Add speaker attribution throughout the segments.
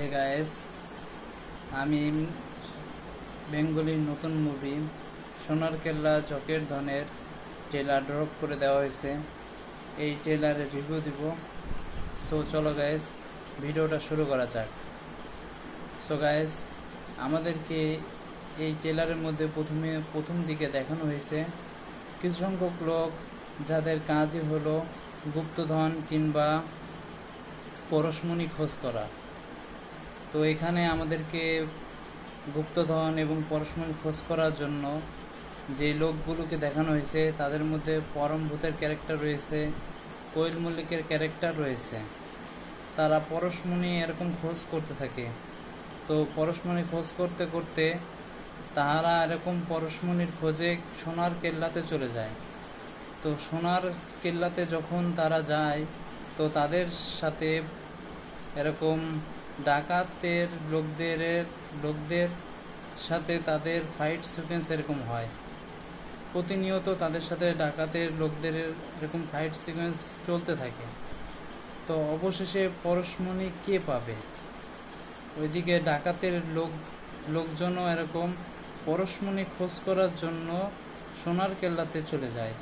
Speaker 1: Hey guys, আমি বেঙ্গলির নতুন movie সোনার কেল্লা চকের ধনের ট্রেলার ড্রপ করে দেওয়া হয়েছে। এই ট্রেলারের রিভিউ দিব। সো চলো গাইস, ভিডিওটা শুরু করা যাক। সো গাইস, আমাদেরকে এই ট্রেলারের মধ্যে প্রথম দিকে দেখানো হয়েছে কিছু সংখ্যক লোক যাদের কাজই হলো গুপ্তধন কিংবা পরশমণি খোঁজ করা। তো এখানে আমাদেরকে গুপ্তধন এবং পরশমণি খোঁজ করার জন্য যে লোকগুলোকে দেখানো হয়েছে তাদের মধ্যে পরম ভূতের ক্যারেক্টার রয়েছে, কোয়েল মল্লিকের ক্যারেক্টার রয়েছে। তারা পরশমণি এরকম খোঁজ করতে থাকে। তো পরশমণি খোঁজ করতে করতে তারা এরকম পরশমণির খোঁজে সোনার কেল্লাতে চলে যায়। তো সোনার কেল্লাতে যখন তারা যায় তো তাদের সাথে এরকম ডাকাতের লোকদের সাথে তাদের ফাইট সিকোয়েন্স এরকম হয়। প্রতিনিয়ত তাদের সাথে ডাকাতের লোকদের এরকম ফাইট সিকোয়েন্স চলতে থাকে। তো অবশেষে পরশমণি কে পাবে? ওইদিকে ডাকাতের লোকজনও এরকম পরশমণি খোঁজ করার জন্য সোনার কেল্লাতে চলে যায়।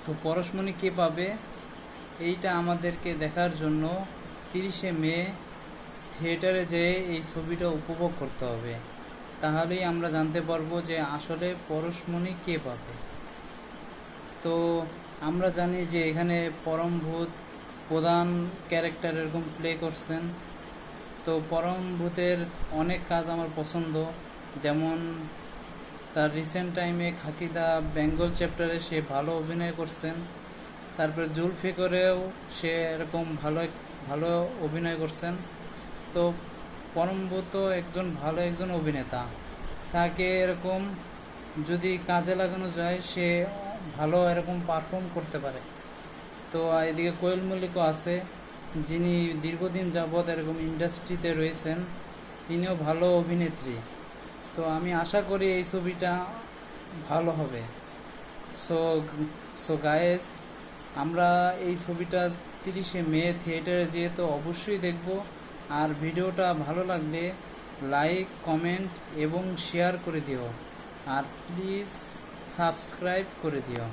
Speaker 1: তো পরশমণি কে পাবে এইটা আমাদেরকে দেখার জন্য 30শে মে থিয়েটারে যেয়ে এই ছবিটা উপভোগ করতে হবে। তাহলেই আমরা জানতে পারবো যে আসলে পরশমণি কে পাবে। তো আমরা জানি যে এখানে পরম ভূত প্রধান ক্যারেক্টার এরকম প্লে করছেন। তো পরম ভূতের অনেক কাজ আমার পছন্দ, যেমন তার রিসেন্ট টাইমে খাকি দা বেঙ্গল চ্যাপ্টারে সে ভালো অভিনয় করছেন। তারপরে জুলফিকারেও সে এরকম ভালো অভিনয় করছেন। তো পরমভূত একজন অভিনেতা, তাকে এরকম যদি কাজে লাগানো যায় সে ভালো এরকম পারফর্ম করতে পারে। তো এদিকে কোয়েল মল্লিকও আছে, যিনি দীর্ঘদিন যাবৎ এরকম ইন্ডাস্ট্রিতে রয়েছেন, তিনিও ভালো অভিনেত্রী। তো আমি আশা করি এই ছবিটা ভালো হবে। সো গাইস, আমরা এই ছবিটা 30শে মে থিয়েটারে যেয়ে তো অবশ্যই দেখব। আর ভিডিওটা ভালো লাগলে লাইক, কমেন্ট এবং শেয়ার করে দিও। আর প্লিজ সাবস্ক্রাইব করে দিও।